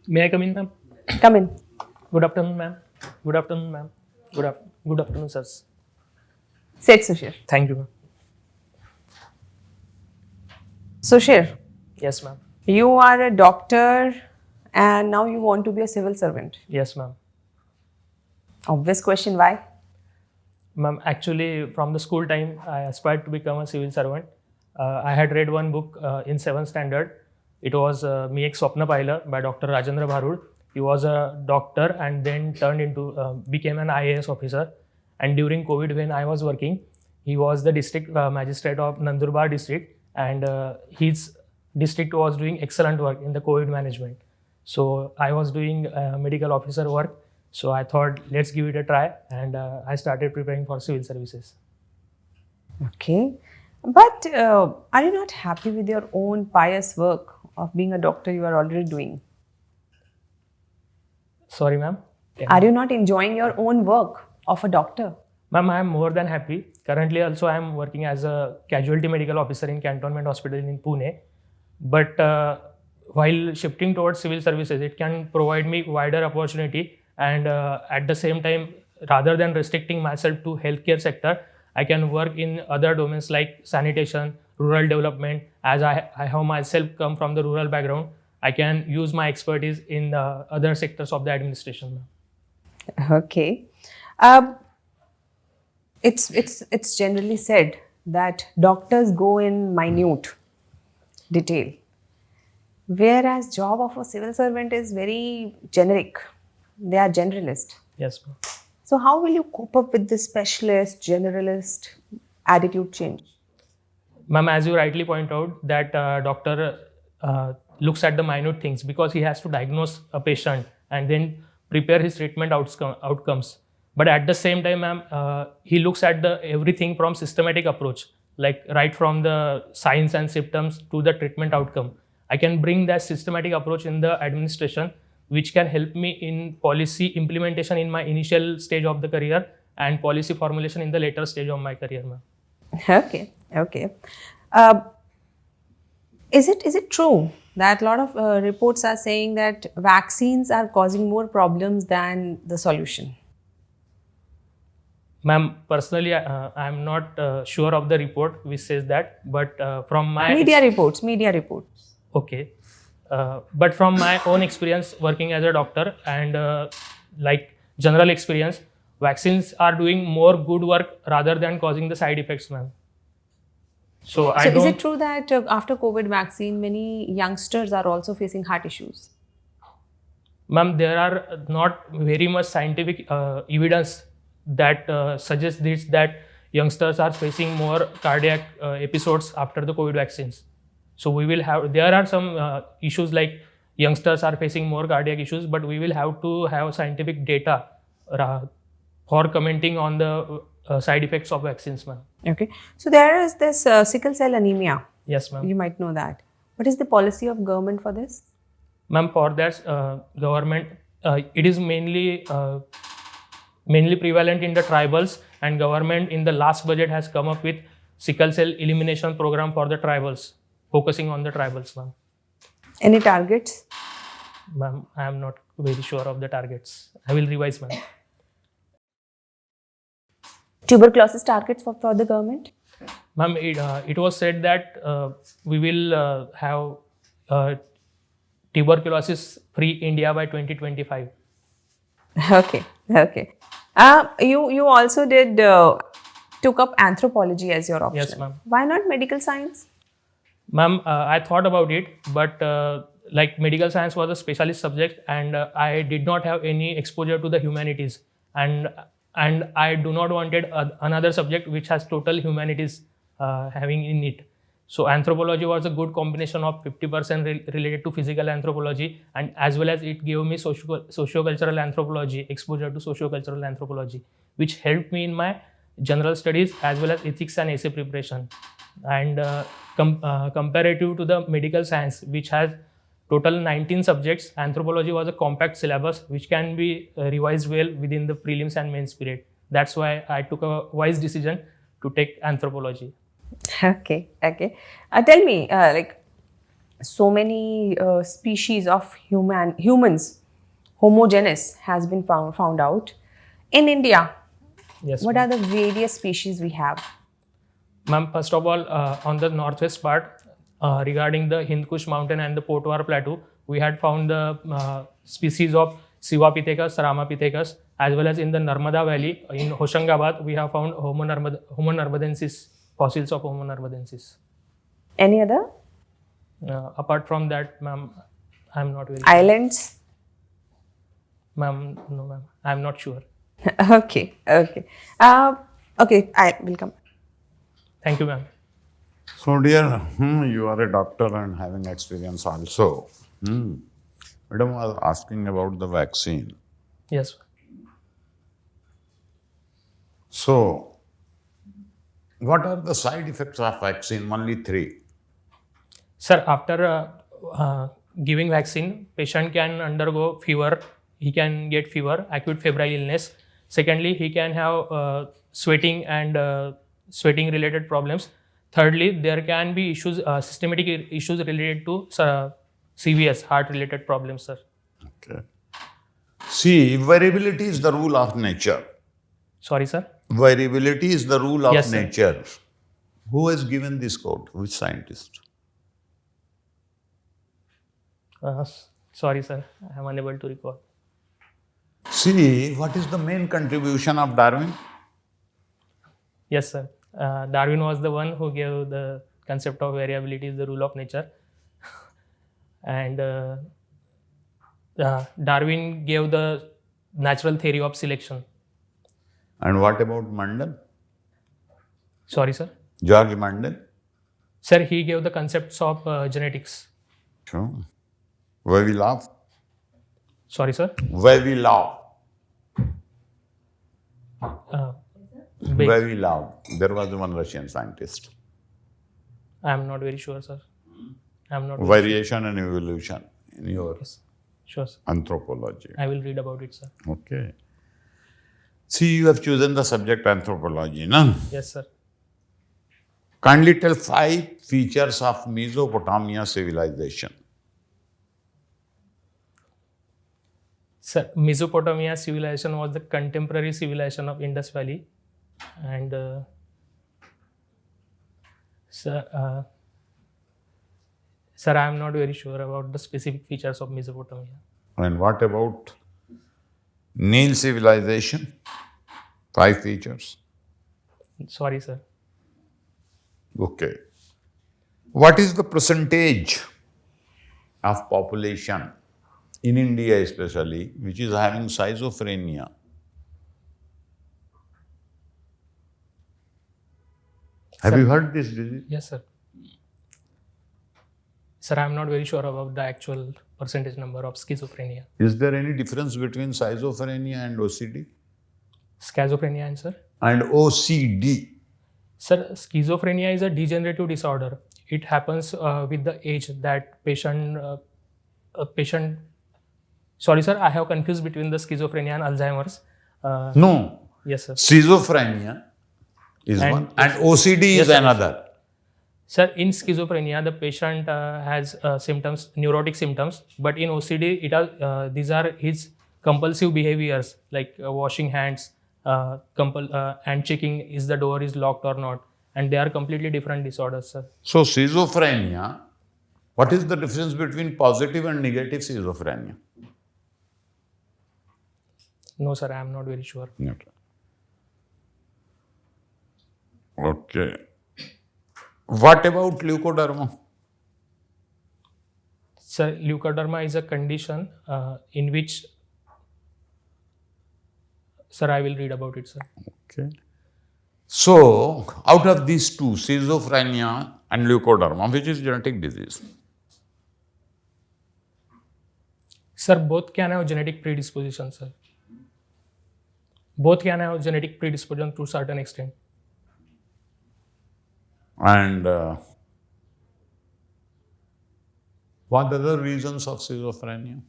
May I come in, ma'am? Come in. Good afternoon, ma'am. Good afternoon, ma'am. Good afternoon, sirs. Sit, Sushir. Thank you, ma'am. Sushir, Yes, ma'am. you are a doctor and now you want to be a civil servant. Yes, ma'am. Obvious question, why? Ma'am, actually, from the school time, I aspired to become a civil servant. I had read one book in 7th standard. It was Me Ek Swapna Paila by Dr. Rajendra Bharud. He was a doctor and then turned into, became an IAS officer. And during COVID, when I was working, he was the district magistrate of Nandurbar district, and his district was doing excellent work in the COVID management. So I was doing medical officer work. So I thought, let's give it a try, and I started preparing for civil services. Okay. But are you not happy with your own pious work of being a doctor you are already doing? Sorry, ma'am. Are you not enjoying your own work of a doctor? Ma'am, I am more than happy. Currently, also, I am working as a casualty medical officer in Cantonment Hospital in Pune. But while shifting towards civil services, it can provide me wider opportunity, and at the same time, rather than restricting myself to healthcare sector, I can work in other domains like sanitation, rural development. As I have myself come from the rural background, I can use my expertise in other sectors of the administration. Okay. It's generally said that doctors go in minute detail, whereas job of a civil servant is very generic. They are generalist. Yes, ma'am. So how will you cope up with this specialist, generalist attitude change? Ma'am, as you rightly point out, that doctor looks at the minute things because he has to diagnose a patient and then prepare his treatment outcomes. But at the same time, ma'am, he looks at the everything from systematic approach, like right from the signs and symptoms to the treatment outcome. I can bring that systematic approach in the administration, which can help me in policy implementation in my initial stage of the career and policy formulation in the later stage of my career, ma'am. Okay. Is it true that a lot of reports are saying that vaccines are causing more problems than the solution? Ma'am, personally, I am not sure of the report which says that, but from my Media reports. Okay. But from my own experience working as a doctor and like general experience, vaccines are doing more good work rather than causing the side effects, ma'am. So is it true that after COVID vaccine, many youngsters are also facing heart issues? Ma'am, there are not very much scientific evidence that suggests this, that youngsters are facing more cardiac episodes after the COVID vaccines. So there are some issues like youngsters are facing more cardiac issues, but we will have to have scientific data for commenting on the side effects of vaccines, ma'am. Okay. So there is this sickle cell anemia. Yes, ma'am. You might know that. What is the policy of government for this? Ma'am, for that government, it is mainly prevalent in the tribals, and government in the last budget has come up with sickle cell elimination program for the tribals, focusing on the tribals, ma'am. Any targets? Ma'am, I am not very sure of the targets. I will revise, ma'am. Tuberculosis targets for the government? Ma'am, it was said that we will have tuberculosis-free India by 2025. Okay. You also took up anthropology as your option. Yes, ma'am. Why not medical science? Ma'am, I thought about it, but like medical science was a specialist subject, and I did not have any exposure to the humanities, and I do not wanted another subject which has total humanities having in it. So anthropology was a good combination of 50% related to physical anthropology, and as well as it gave me socio-cultural anthropology, exposure to socio-cultural anthropology, which helped me in my general studies as well as ethics and essay preparation. And comparative to the medical science, which has total 19 subjects, anthropology was a compact syllabus which can be revised well within the prelims and mains period. That's why I took a wise decision to take anthropology. Okay. Tell me, so many species of humans, homogeneous, has been found out. In India, Yes, what ma'am. are the various species we have? Ma'am, first of all, on the northwest part, regarding the Hind Kush mountain and the Potwar plateau, we had found the species of Sivapithecus, Ramapithecus, as well as in the Narmada Valley in Hoshangabad, we have found Homo narvadensis, fossils of Homo narvadensis. Any other Apart from that, ma'am, I'm not very sure. islands? Ma'am, no, ma'am, I'm not sure. Okay, okay. Okay, I will come. Thank you, ma'am. So, dear, you are a doctor and having experience also. Madam was asking about the vaccine. Yes. So, what are the side effects of vaccine? Only three. Sir, after giving vaccine, patient can undergo fever. He can get fever, acute febrile illness. Secondly, he can have sweating and sweating related problems. Thirdly, there can be issues, systematic issues related to CVS, heart related problems, sir. Okay. See, variability is the rule of nature. Sorry, sir. Variability is the rule of Yes, sir. nature. Who has given this quote? Which scientist? Sorry, sir. I am unable to recall. See, what is the main contribution of Darwin? Yes, sir. Darwin was the one who gave the concept of variability is the rule of nature. And Darwin gave the natural theory of selection. And what about Mendel? Sorry, sir. George Mendel? Sir, he gave the concepts of genetics. Sure. Vavilov? Sorry, sir. Vavilov. Big. Vavilov. There was one Russian scientist. I am not very sure, sir. I am not. Variation and evolution in your Yes. Sure, sir. anthropology. I will read about it, sir. Okay. See, you have chosen the subject anthropology, no? Yes, sir. Kindly tell 5 features of Mesopotamia civilization. Sir, Mesopotamia civilization was the contemporary civilization of Indus Valley, and sir, I am not very sure about the specific features of Mesopotamia. And what about Nile civilization? 5 features. Sorry, sir. Okay. What is the percentage of population in India especially which is having schizophrenia? Have you heard this disease? Yes, sir. Sir, I am not very sure about the actual percentage number of schizophrenia. Is there any difference between schizophrenia and OCD? Schizophrenia, and sir? And OCD. Sir, schizophrenia is a degenerative disorder. It happens with the age that patient. Sorry, sir, I have confused between the schizophrenia and Alzheimer's. No. Yes, sir. Schizophrenia is And- one and OCD Yes, is sir. another. Sir, in schizophrenia, the patient has symptoms, neurotic symptoms, but in OCD, these are his compulsive behaviors like washing hands, and checking is the door is locked or not, and they are completely different disorders, sir. So schizophrenia, what is the difference between positive and negative schizophrenia? No, sir, I am not very sure. Okay. What about leukoderma? Sir, leukoderma is a condition in which, sir, I will read about it, sir. Okay. So, out of these two, schizophrenia and leukoderma, which is genetic disease? Sir, both can have genetic predisposition, sir. Both can have genetic predisposition to certain extent. And what other reasons of schizophrenia?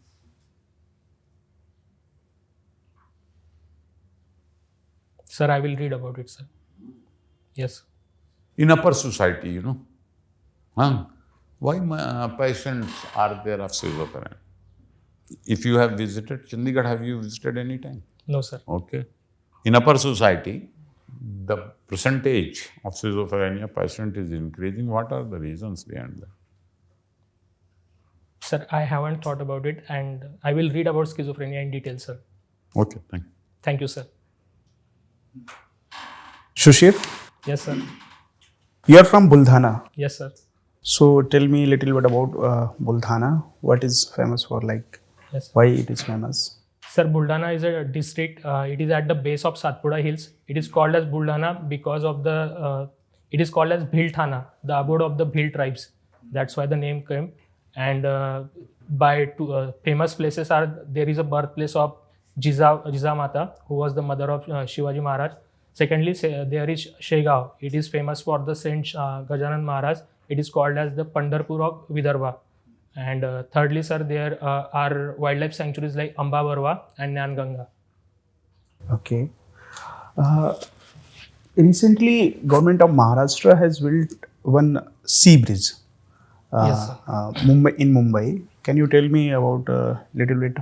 Sir, I will read about it, sir. Yes. In upper society, Why patients are there of schizophrenia? If you have visited Chandigarh, have you visited any time? No, sir. Okay. In upper society, the percentage of schizophrenia patient is increasing. What are the reasons behind that? Sir, I haven't thought about it, and I will read about schizophrenia in detail, sir. Okay, thank you. Thank you, sir. SHUSHIR, Yes, sir. you are from Buldhana. Yes, sir. So tell me a little bit about Buldhana. What is famous for? Like, Yes, sir. why it is famous? Sir, Buldhana is a district. It is at the base of Satpura Hills. It is called as Buldhana because of the. It is called as Bhil Thana, the abode of the Bhil tribes. That's why the name came. And by two famous places are there is a birthplace of Jizamata, who was the mother of Shivaji Maharaj. Secondly, there is Shegaon. It is famous for the Saint Gajanan Maharaj. It is called as the Pandharpur of Vidarbha. And thirdly, sir, there are wildlife sanctuaries like Amba Barwa and Nyan-Ganga. Okay. Recently, government of Maharashtra has built one sea bridge. Yes, sir. Mumbai. Can you tell me about a little bit?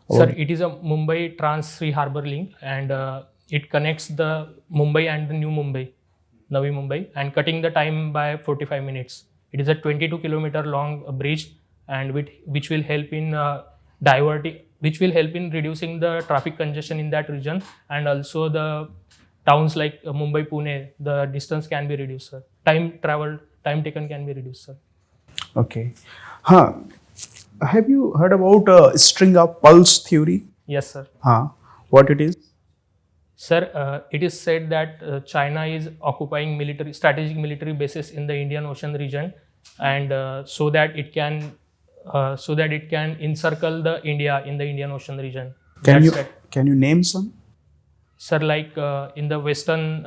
Sir, it is a Mumbai Trans-Sea Harbour link, and it connects the Mumbai and the New Mumbai, Navi Mumbai, and cutting the time by 45 minutes. It is a 22-kilometer long bridge, and which will help in reducing the traffic congestion in that region, and also the towns like Mumbai, Pune, the distance can be reduced, sir. Time taken can be reduced, sir. Okay. Have you heard about string of pulse theory? Yes, sir. What it is? Sir, it is said that China is occupying strategic military bases in the Indian Ocean region, and so that it can encircle the India in the Indian Ocean region. Can you name some? Sir, like in the western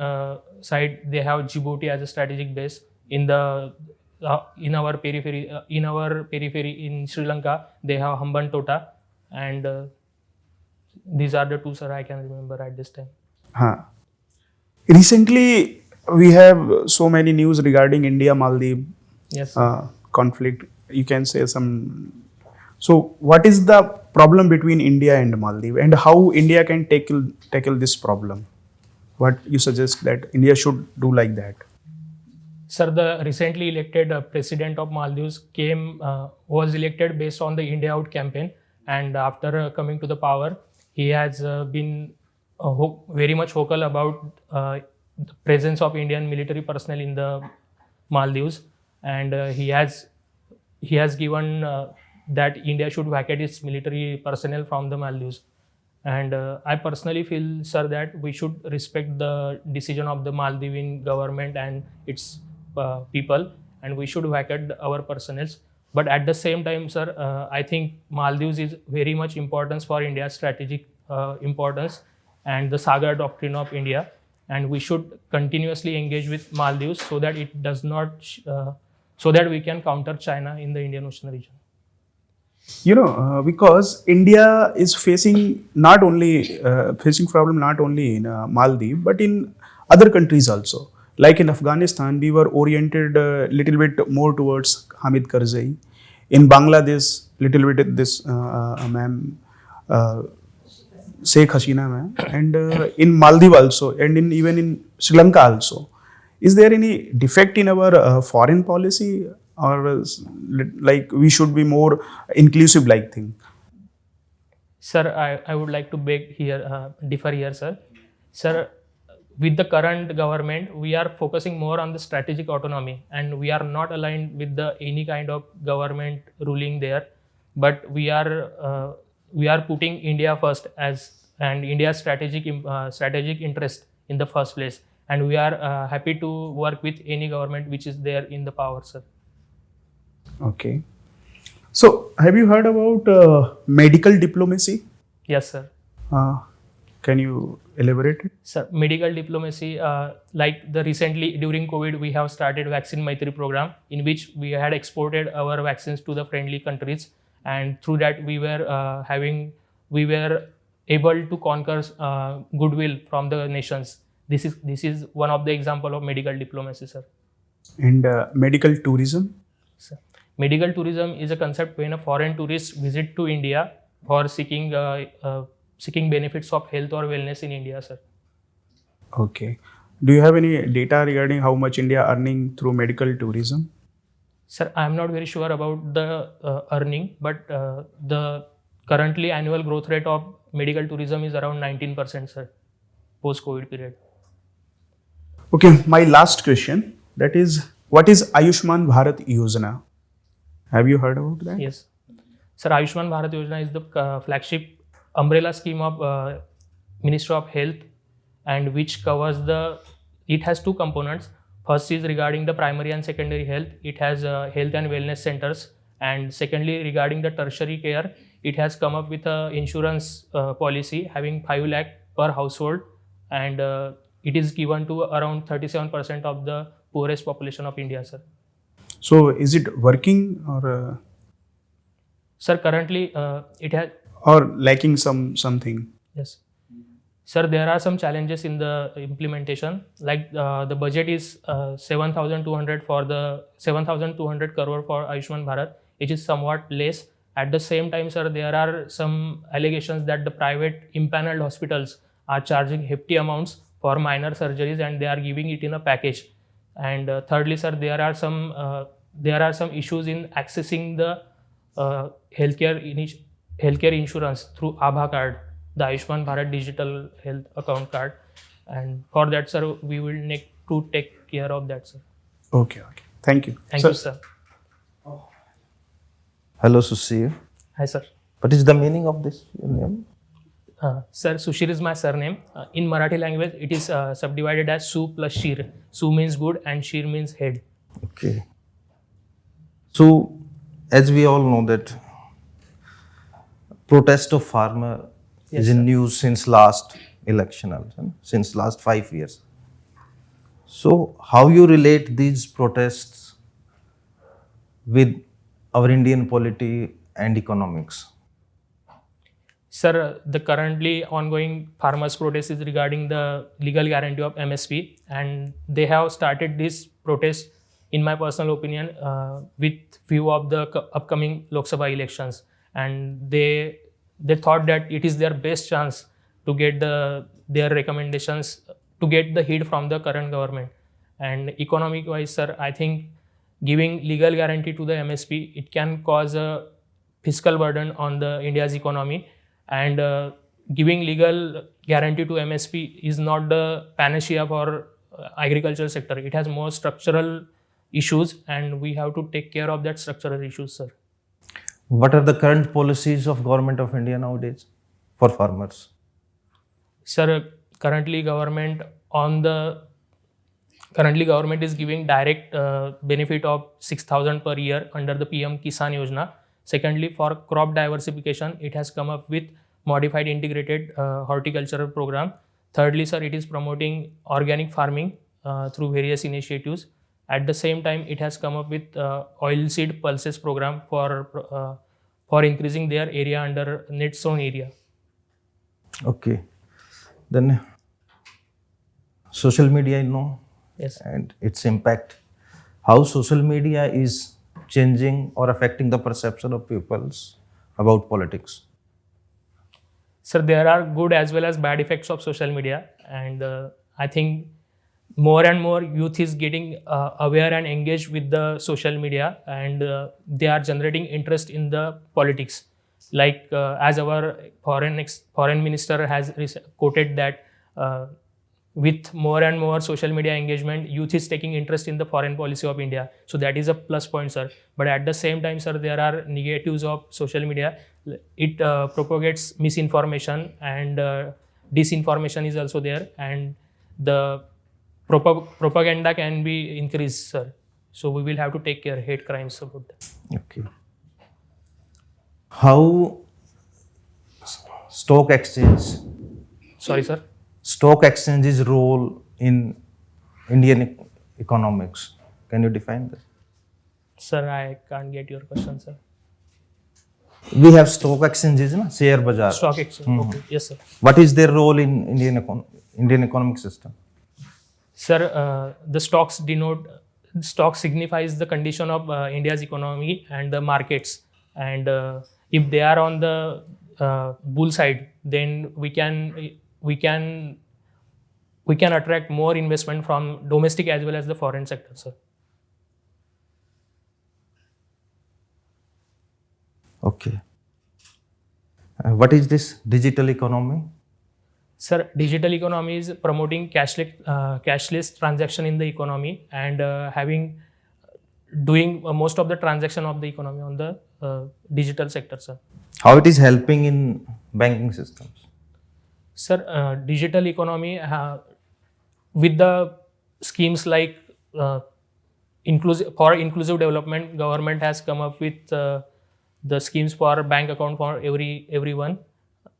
side, they have Djibouti as a strategic base. In our periphery in Sri Lanka, they have Hambantota, and these are the two, sir, I can remember at this time. Recently, we have so many news regarding India-Maldives Yes. conflict. You can say some. So, what is the problem between India and Maldives, and how India can tackle this problem? What you suggest that India should do like that? Sir, the recently elected president of Maldives was elected based on the India Out campaign, and after coming to the power, he has been very much vocal about the presence of Indian military personnel in the Maldives, and he has given that India should vacate its military personnel from the Maldives. And I personally feel, sir, that we should respect the decision of the Maldivian government and its people, and we should vacate our personnel. But at the same time, sir, I think Maldives is very much importance for India's strategic importance and the Sagar doctrine of India, and we should continuously engage with Maldives so that it does not, so that we can counter China in the Indian Ocean region. Because India is facing problem not only in Maldives but in other countries also. Like in Afghanistan, we were oriented a little bit more towards Hamid Karzai. In Bangladesh, little bit this Sheikh Hasina ma'am, and in Maldives also, and even in Sri Lanka also. Is there any defect in our foreign policy, or like we should be more inclusive like thing? Sir, I would like to differ here, sir. Sir, with the current government, we are focusing more on the strategic autonomy, and we are not aligned with any kind of government ruling there. But we are putting India first and India's strategic interest in the first place, and we are happy to work with any government which is there in the power, sir. Okay. So, have you heard about medical diplomacy? Yes, sir. Can you elaborate it? Sir, medical diplomacy, like recently during COVID, we have started Vaccine Maitri program, in which we had exported our vaccines to the friendly countries, and through that we were able to conquer goodwill from the nations. This is one of the example of medical diplomacy, sir. And medical tourism? Sir, Medical tourism is a concept when a foreign tourist visit to India for seeking benefits of health or wellness in India, sir. Okay. Do you have any data regarding how much India earning through medical tourism? Sir, I am not very sure about the earning, but the currently annual growth rate of medical tourism is around 19%, sir, post-COVID period. Okay, my last question, that is, what is Ayushman Bharat Yojana? Have you heard about that? Yes. Sir, Ayushman Bharat Yojana is the flagship umbrella scheme of Ministry of Health, and which covers it has two components. First is regarding the primary and secondary health. It has health and wellness centers. And secondly, regarding the tertiary care, it has come up with a insurance policy having 5 lakh per household, and it is given to around 37% of the poorest population of India, sir. So is it working or Sir, currently it has. or lacking something? Yes. Sir, there are some challenges in the implementation. Like the budget is 7,200 crore for Ayushman Bharat, which is somewhat less. At the same time, sir, there are some allegations that the private impaneled hospitals are charging hefty amounts for minor surgeries, and they are giving it in a package. And thirdly, sir, there are some issues in accessing the healthcare insurance through Aabha card, the Ayushman Bharat Digital Health Account card, and for that, sir, we will need to take care of that, sir. Okay. Thank you. Thank you, sir. Hello, SUSHIR. Hi, sir. What is the meaning of this name? Sir, SUSHIR is my surname. In Marathi language, it is subdivided as Su plus Shir. Su means good and Shir means head. Okay. So, as we all know that protest of farmer Yes, is in sir. news since last election, also, since last 5 years. So, how you relate these protests with our Indian polity and economics? Sir, the currently ongoing farmers' protest is regarding the legal guarantee of MSP, and they have started this protest, in my personal opinion, with view of the upcoming Lok Sabha elections, and they thought that it is their best chance to get their recommendations, to get the heat from the current government. And economic wise, sir, I think giving legal guarantee to the MSP, it can cause a fiscal burden on the India's economy, and giving legal guarantee to MSP is not the panacea for agricultural sector. It has more structural issues, and we have to take care of that structural issues, sir. What are the current policies of Government of India nowadays for farmers? Sir, currently government is giving direct benefit of 6,000 per year under the PM Kisan Yojana. Secondly, for crop diversification, it has come up with modified integrated horticultural program. Thirdly, sir, it is promoting organic farming through various initiatives. At the same time, it has come up with oilseed pulses program for increasing their area under net sown area. Okay. Then social media, Yes. and its impact. How social media is changing or affecting the perception of peoples about politics? Sir, there are good as well as bad effects of social media, and I think more and more youth is getting aware and engaged with the social media, and they are generating interest in the politics. Like as our foreign minister has quoted that with more and more social media engagement, youth is taking interest in the foreign policy of India. So that is a plus point, sir. But at the same time, sir, there are negatives of social media. It propagates misinformation, and disinformation is also there, and the propaganda can be increased, sir. So we will have to take care hate crimes about that. Okay. How stock exchange? Sorry, sir. Stock exchange's role in Indian economics. Can you define that? Sir, I can't get your question, sir. We have stock exchanges, share bazaar. Stock exchange. Okay. Yes, sir. What is their role in Indian economic system? Sir, the stocks denote stock signifies the condition of India's economy and the markets. And if they are on the bull side, then we can attract more investment from domestic as well as the foreign sector, sir. Okay. What is this digital economy? Sir, digital economy is promoting cashless transaction in the economy and doing most of the transaction of the economy on the digital sector, sir. How it is helping in banking systems? Sir, digital economy with the schemes like inclusive development, government has come up with the schemes for bank account for everyone.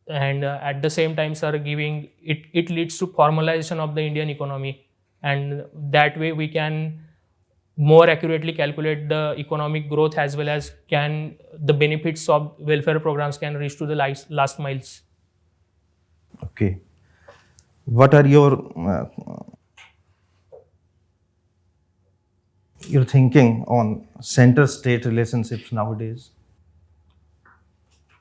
And at the same time, sir, giving it leads to formalization of the Indian economy, and that way we can more accurately calculate the economic growth as well as can the benefits of welfare programs can reach to the last miles. Okay. What are your thinking on center-state relationships nowadays?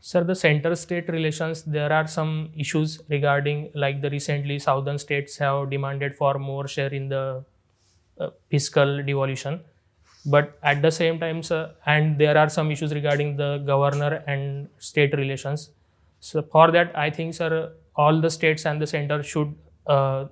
Sir, the center-state relations, there are some issues regarding, like the recently southern states have demanded for more share in the fiscal devolution. But at the same time, sir, and there are some issues regarding the governor and state relations. So for that, I think, sir, all the states and the center should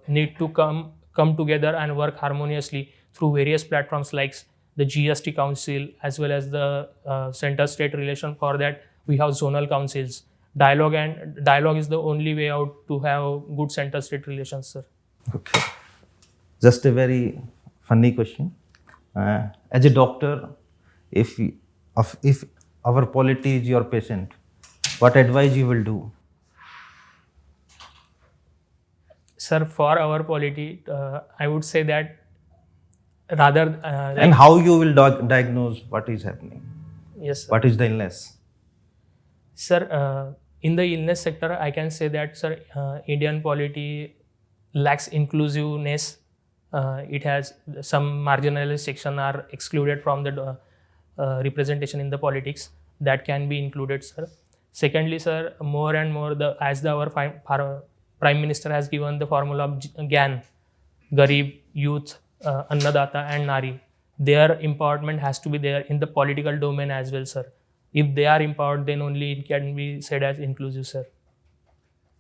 need to come together and work harmoniously through various platforms like the GST Council as well as the center-state relation. For that, we have zonal councils. Dialogue is the only way out to have good center-state relations, sir. Okay. Just a very funny question. As a doctor, if our polity is your patient, what advice you will do? Sir, for our polity, I would say that rather... and how you will diagnose what is happening? Yes, sir. What is the illness? Sir, in the illness sector, I can say that, sir, Indian polity lacks inclusiveness. It has some marginalized section are excluded from the representation in the politics. That can be included, sir. Secondly, sir, more and more our Prime Minister has given the formula of GAN, Garib, Youth, Annadata and Nari. Their empowerment has to be there in the political domain as well, sir. If they are empowered, then only it can be said as inclusive, sir.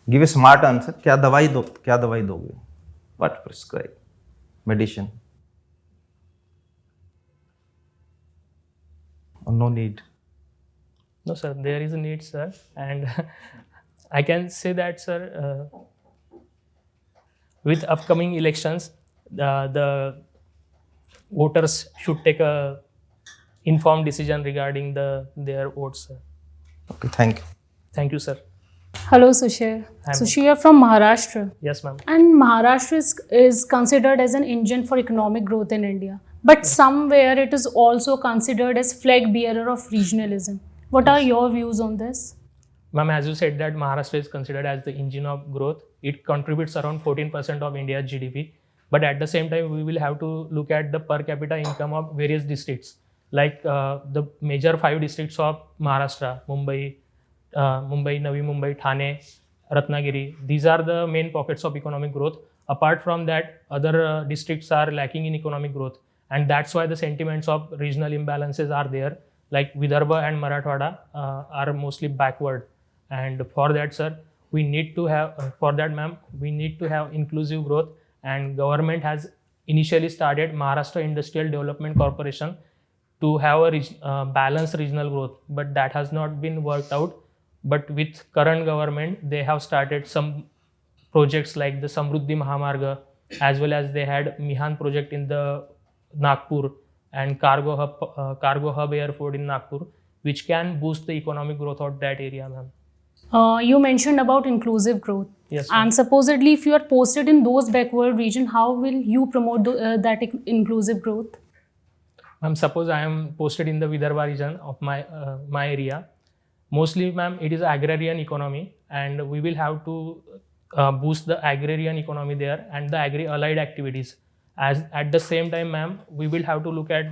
Give a smart answer. क्या दवाई दोगे? What prescribe? Medicine? Or no need? No, sir, there is a need, sir. And I can say that, sir, with upcoming elections, the voters should take a informed decision regarding their votes, sir. Okay, thank you. Thank you, sir. Hello, Sushir. Sushir, you're from Maharashtra. Yes, ma'am. And Maharashtra is considered as an engine for economic growth in India. But somewhere it is also considered as flag bearer of regionalism. What are your views on this? Ma'am, as you said that Maharashtra is considered as the engine of growth. It contributes around 14% of India's GDP. But at the same time, we will have to look at the per capita income of various districts. Like the major 5 districts of Maharashtra, Mumbai, Navi Mumbai, Thane, Ratnagiri. These are the main pockets of economic growth. Apart from that, other districts are lacking in economic growth. And that's why the sentiments of regional imbalances are there. Like Vidarbha and Marathwada are mostly backward. And for that, sir, we need to have, for that, ma'am, we need to have inclusive growth. And government has initially started Maharashtra Industrial Development Corporation to have a balanced regional growth, but that has not been worked out. But with current government, they have started some projects like the Samruddhi Mahamarga, as well as they had Mihan project in the Nagpur and cargo hub airport in Nagpur, which can boost the economic growth of that area, ma'am. You mentioned about inclusive growth. Yes, ma'am. And supposedly, if you are posted in those backward region, how will you promote that inclusive growth? Ma'am, suppose I am posted in the Vidarbha region of my area. Mostly, ma'am, it is agrarian economy, and we will have to boost the agrarian economy there and the agri-allied activities. As at the same time, ma'am, we will have to look at,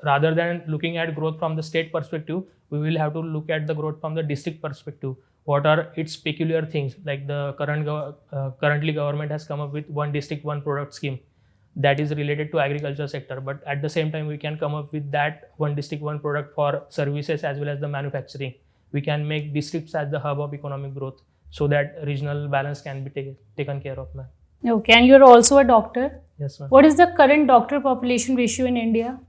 rather than looking at growth from the state perspective, we will have to look at the growth from the district perspective. What are its peculiar things? Like the currently government has come up with one district, one product scheme that is related to agriculture sector. But at the same time, we can come up with that one district, one product for services as well as the manufacturing. We can make districts as the hub of economic growth so that regional balance can be taken care of, ma'am. Okay, and you're also a doctor. Yes, ma'am. What is the current doctor population ratio in India?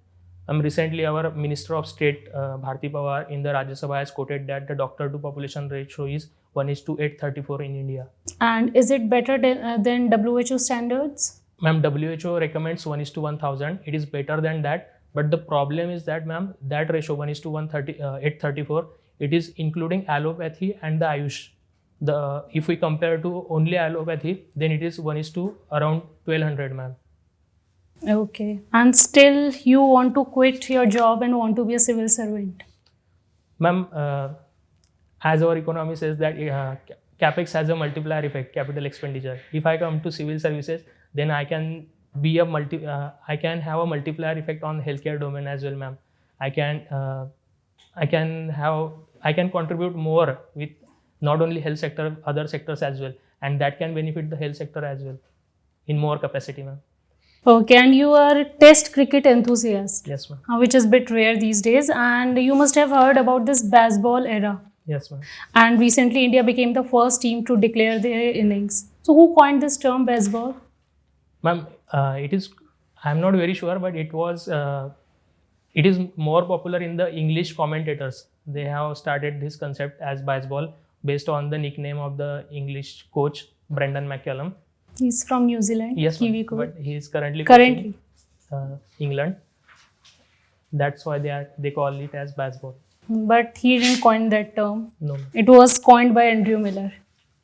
Recently, our Minister of State, Bharti Pawar, in the Rajya Sabha has quoted that the doctor to population ratio is 1:834 in India. And is it better than WHO standards? Ma'am, WHO recommends 1:1000. It is better than that. But the problem is that, ma'am, that ratio 1:834, it is including allopathy and the Ayush. If we compare to only allopathy, then it is 1:around 1200, ma'am. Okay. And still you want to quit your job and want to be a civil servant? Ma'am, as our economy says that capex has a multiplier effect, capital expenditure. If I come to civil services, then I can be I can have a multiplier effect on healthcare domain as well, ma'am. I can contribute more with not only health sector, other sectors as well, and that can benefit the health sector as well in more capacity, ma'am. Okay, and you are a test cricket enthusiast. Yes, ma'am. Which is a bit rare these days, and you must have heard about this baseball era. Yes, ma'am. And recently India became the first team to declare their innings. So who coined this term baseball? Ma'am, I'm not very sure, but it is more popular in the English commentators. They have started this concept as baseball based on the nickname of the English coach, Brendan McCallum. He's from New Zealand. Yes, Kiwi coach. but he is currently coaching, England. That's why they call it as baseball. But he didn't coin that term. No. It was coined by Andrew Miller.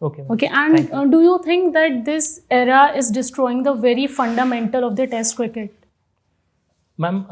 Okay. Okay, and do you think that this era is destroying the very fundamental of the test cricket? Ma'am,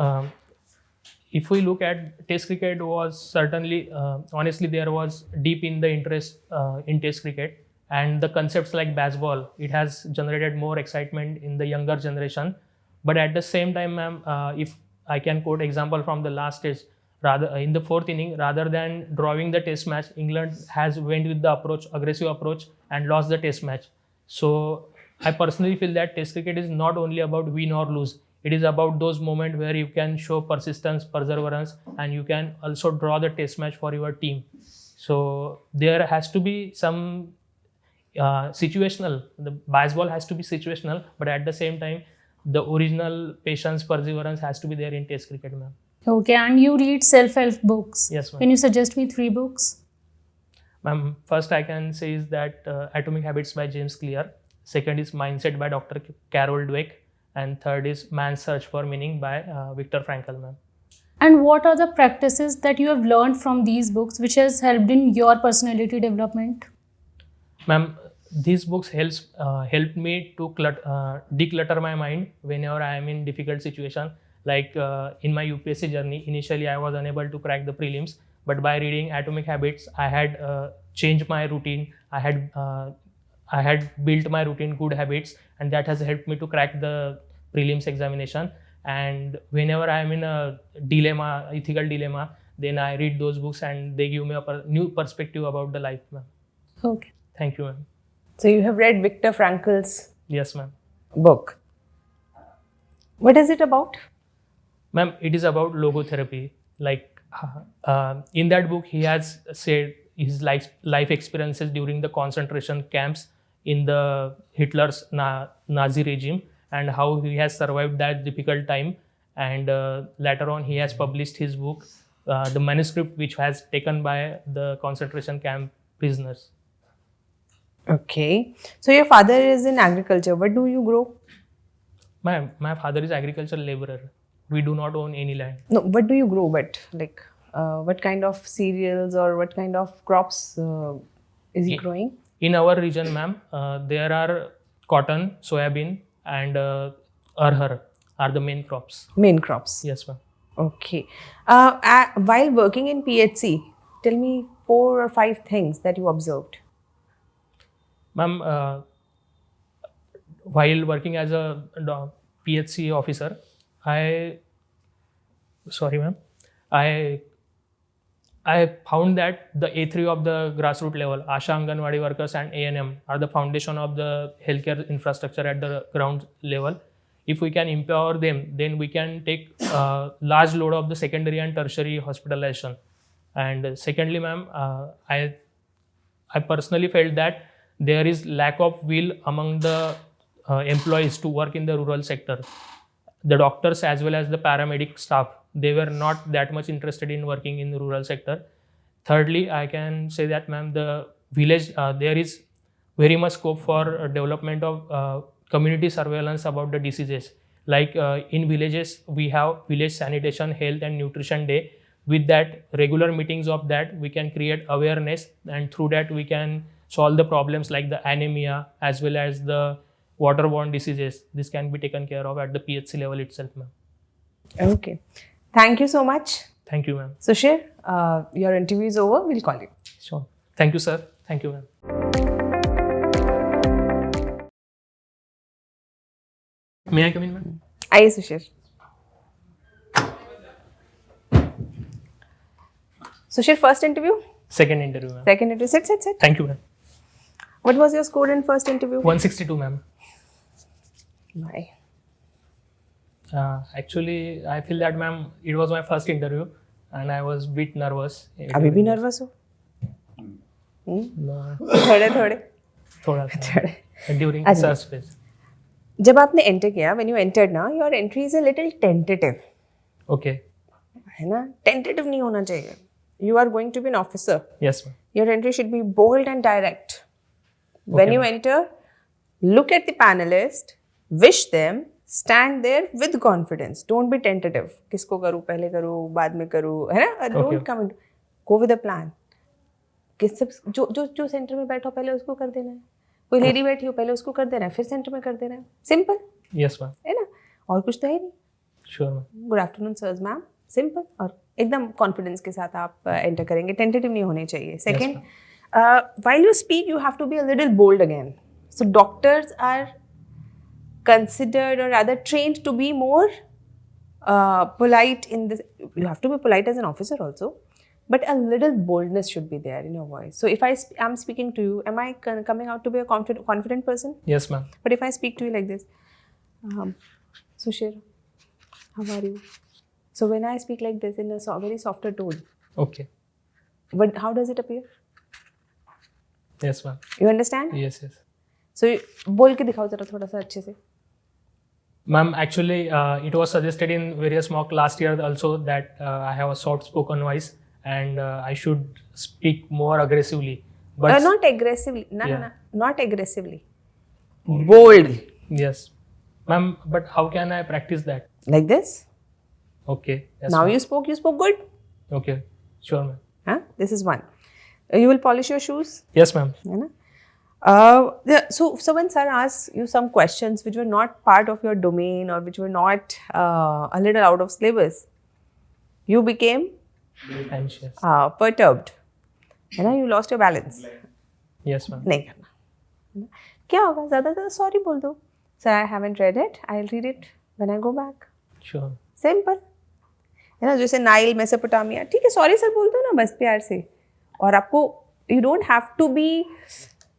if we look at test cricket, was certainly, honestly, there was deep in the interest in test cricket, and the concepts like baseball, it has generated more excitement in the younger generation. But at the same time, ma'am, if I can quote example from the last test, rather in the fourth inning, rather than drawing the test match, England has went with the aggressive approach, and lost the test match. So I personally feel that test cricket is not only about win or lose. It is about those moments where you can show persistence, perseverance, and you can also draw the test match for your team. So there has to be some situational. The baseball has to be situational, but at the same time, the original patience, perseverance has to be there in test cricket, ma'am. Okay, and you read self-help books. Yes, ma'am. Can you suggest me 3 books? Ma'am, first I can say is that Atomic Habits by James Clear. Second is Mindset by Dr. Carol Dweck. And third is Man's Search for Meaning by Viktor Frankl, ma'am. And what are the practices that you have learned from these books which has helped in your personality development? Ma'am, these books helped me to declutter my mind whenever I am in difficult situation. Like in my UPSC journey, initially I was unable to crack the prelims, but by reading Atomic Habits, I had changed my routine. I had built my routine, good habits, and that has helped me to crack the prelims examination. And whenever I am in a dilemma, ethical dilemma, then I read those books and they give me a new perspective about the life, ma'am. Okay. Thank you, ma'am. So you have read Viktor Frankl's Yes, ma'am. book. What is it about? Ma'am, it is about logotherapy. Like in that book, he has said his life experiences during the concentration camps in the Hitler's Nazi regime, and how he has survived that difficult time. And later on, he has published his book, the manuscript which was taken by the concentration camp prisoners. Okay. So your father is in agriculture. What do you grow? My father is agricultural laborer. We do not own any land. No, what do you grow? But like, what kind of cereals or what kind of crops is he growing? In our region, ma'am, there are cotton, soybean, and arhar are the main crops. Main crops. Yes, ma'am. Okay. While working in PHC, tell me 4 or 5 things that you observed. Ma'am, while working as a PHC officer, I found that the A3 of the grassroots level, ASHA, Anganwadi workers and ANM are the foundation of the healthcare infrastructure at the ground level. If we can empower them, then we can take large load of the secondary and tertiary hospitalization. And secondly, ma'am, I personally felt that there is lack of will among the employees to work in the rural sector. The doctors as well as the paramedic staff, they were not that much interested in working in the rural sector. Thirdly, I can say that, ma'am, the village, there is very much scope for development of community surveillance about the diseases. Like in villages, we have village sanitation, health and nutrition day. With that, regular meetings of that, we can create awareness, and through that we can solve the problems like the anemia as well as the waterborne diseases. This can be taken care of at the PHC level itself, ma'am. Okay. Thank you so much. Thank you, ma'am. Sushir, your interview is over. We'll call you. Sure. Thank you, sir. Thank you, ma'am. May I come in, ma'am? Aye, Sushir. Sushir, first interview? Second interview, ma'am. Second interview. Sit. Thank you, ma'am. What was your score in first interview? 162, ma'am. Why? Actually, I feel that, ma'am, it was my first interview and I was a bit nervous. अभी भी nervous हो? No, थोड़े. during अच्छा. search phase. जब आपने enter किया, when you entered ना, your entry is a little tentative. Okay. है ना? Tentative नहीं होना चाहिए. You are going to be an officer. Yes, ma'am. Your entry should be bold and direct. When Okay, you ma'am. enter, look at the panelist, wish them, stand there with confidence. Don't be tentative. किसको करूँ, पहले करूँ, बाद में करूँ, है ना? Don't Okay. come. Go with a plan. जो सेंटर में बैठा हो पहले उसको कर देना है. कोई लेडी बैठी हो पहले उसको कर देना है, फिर सेंटर में कर देना है. Simple, Yes, ma'am. है ना? और कुछ तो है नहीं. Sure, ma'am. Good afternoon sirs ma'am. Simple और एकदम कॉन्फिडेंस के साथ आप एंटर करेंगे. टेंटेटिव नहीं होने चाहिए. Second, while you speak, you have to be a little bold again. So doctors are considered or rather trained to be more polite in this. You have to be polite as an officer also, but a little boldness should be there in your voice. So if I'm speaking to you, am I coming out to be a confident person? Yes, ma'am. But if I speak to you like this, Sushir, how are you? So when I speak like this in a very softer tone, Okay. but how does it appear? Yes, ma'am. You understand? Yes. So बोल के दिखाओ जरा थोड़ा सा अच्छे से. Ma'am, actually, it was suggested in various mock last year also that I have a soft-spoken voice and I should speak more aggressively. But Not aggressively. Yeah. Not aggressively. Bold. yes, ma'am. But how can I practice that? Like this. Okay. Yes, Now ma'am. you spoke good. Okay. Sure, ma'am. Huh? This is one. You will polish your shoes. Yes, ma'am. है ना? So when sir asks you some questions which were not part of your domain or which were not a little out of syllabus, you became Anxious. perturbed. है ना? You lost your balance. Yes, ma'am. नहीं करना. है ना? क्या होगा? ज़्यादा sorry बोल दो. Sir, I haven't read it. I'll read it when I go back. Sure. Simple. है ना? जैसे नाइल मेसोपोटामिया, ठीक है, सॉरी सर बोल दो ना बस प्यार से. और आपको you don't have to be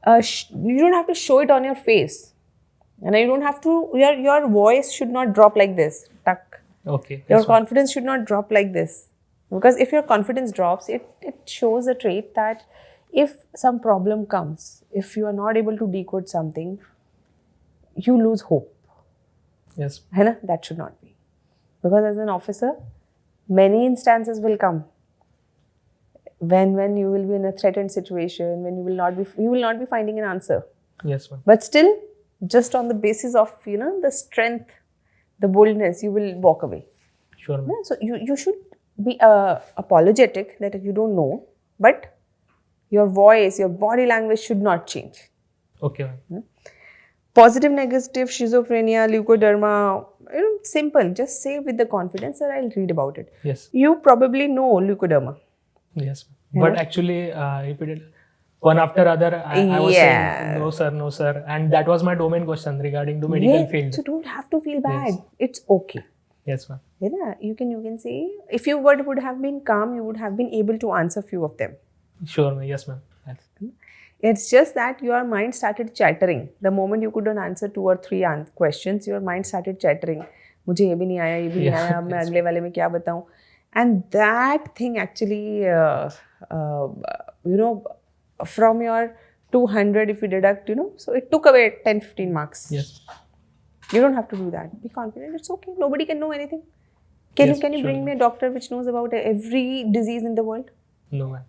you don't have to show it on your face, and you don't have to, your voice should not drop like this. Tuck. Okay. Your Yes, ma'am. confidence should not drop like this, because if your confidence drops, it shows a trait that if some problem comes, if you are not able to decode something, you lose hope. Yes. है ना? That should not be, because as an officer, many instances will come when you will be in a threatened situation, when you will not be finding an answer. Yes, ma'am. But still, just on the basis of the strength, the boldness, you will walk away. Sure, ma'am. Yeah? So you should be apologetic that you don't know, but your voice, your body language should not change. Okay, ma'am. Positive, negative, schizophrenia, leukoderma, simple. Just say with the confidence that I'll read about it. Yes. You probably know leukoderma. Yes, ma'am. But actually, one after other, I was Yeah. saying no sir, and that was my domain question regarding the medical field. So don't have to feel bad. Yes. It's okay. Yes, ma'am. Yeah, you can say if you would have been calm, you would have been able to answer few of them. Sure, ma'am. Yes, ma'am. Yes. It's just that your mind started chattering. The moment you couldn't answer 2 or 3 questions, your mind started chattering. मुझे ये भी नहीं आया, ये भी नहीं आया, अब मैं अगले वाले में क्या बताऊं? And that thing actually, from your 200, if you deduct, so it took away 10-15 marks. Yes. You don't have to do that. Be confident. It's okay. Nobody can know anything. Can Yes, you sure. bring me a doctor which knows about every disease in the world? No, ma'am.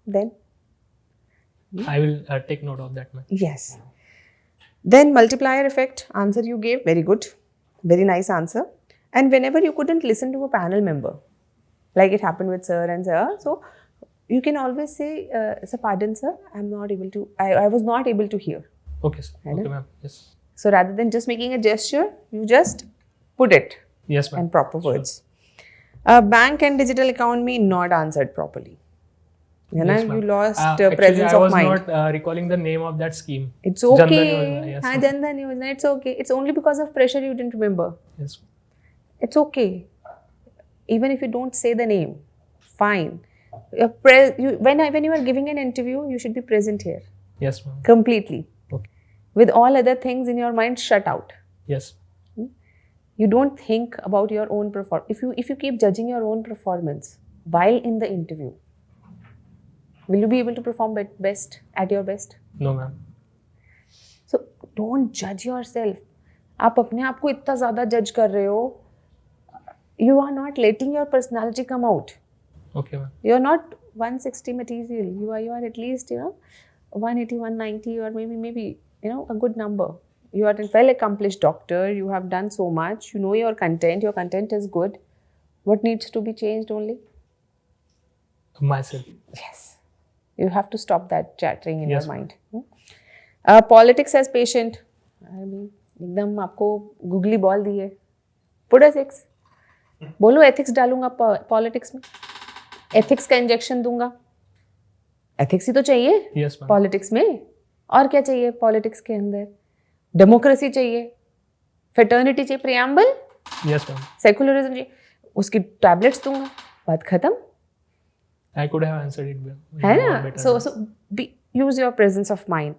Then? I will take note of that, ma'am. Yes. Then multiplier effect, answer you gave, very good. Very nice answer. And whenever you couldn't listen to a panel member, like it happened with sir and sir, so you can always say, sir, pardon sir, I was not able to hear. Okay, sir. Okay, ma'am. Yes. So rather than just making a gesture, you just put it Yes, ma'am. in proper words. Bank and digital economy not answered properly. Yes, You ma'am. lost Actually, presence I of was mind. not recalling the name of that scheme. It's Jan Dhan okay. Yojana, yes, ma'am. Jan Dhan Yojana, it's okay. It's only because of pressure you didn't remember. Yes. It's okay. Even if you don't say the name, fine. When you are giving an interview, you should be present here Yes, ma'am. completely. Okay. With all other things in your mind shut out. Yes. You don't think about your own performance. If you keep judging your own performance while in the interview, will you be able to perform best at your best? No, ma'am. So don't judge yourself. आप अपने आप को इतना ज़्यादा जज कर रहे हो. You are not letting your personality come out. Okay, ma'am. You are not 160 material. You are at least 180, 190, or maybe a good number. You are a well accomplished doctor. You have done so much. You know your content. Your content is good. What needs to be changed only? Myself. Yes. You have to stop that chattering in Yes, your mind. Politics as patient. I mean, एकदम आपको googly ball दी है. Put a 6. बोलो ethics डालूंगा politics में. Ethics का injection दूंगा. Ethics ही तो चाहिए Yes, ma'am. पॉलिटिक्स में. और क्या चाहिए पॉलिटिक्स के अंदर? डेमोक्रेसी चाहिए, फेटर्निटी चाहिए, प्रियम्बल, Yes, ma'am. सेकुलरिज्म चाहिए. उसकी टैबलेट्स दूंगा, बात खत्म. I could have answered it better. है ना? So use your presence of mind.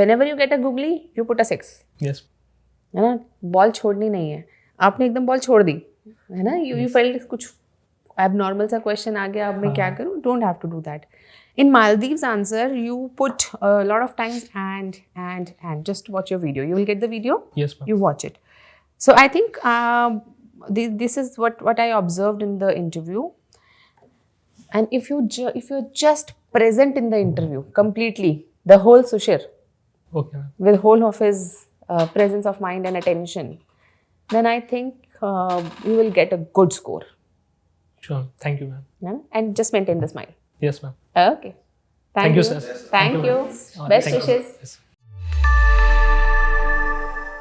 Whenever you get a googly, you put a 6. Yes. है ना? बॉल छोड़नी नहीं है. आपने एकदम बॉल छोड़ दी, है ना? You felt कुछ abnormal सा question आ गया, अब मैं क्या करूँ? Don't have to do that. In Maldives answer, you put a lot of times and just watch your video. You will get the video. Yes, ma'am. You watch it. So I think this is what I observed in the interview. And if you're just present in the interview completely, the whole SUSHIR, Okay, ma'am. with whole of his presence of mind and attention, then I think you will get a good score. Sure. Thank you, ma'am. Yeah? And just maintain the smile. Yes, ma'am. Okay. Thank you, sir. Thank you. ma'am. Best Thank you. wishes. Yes.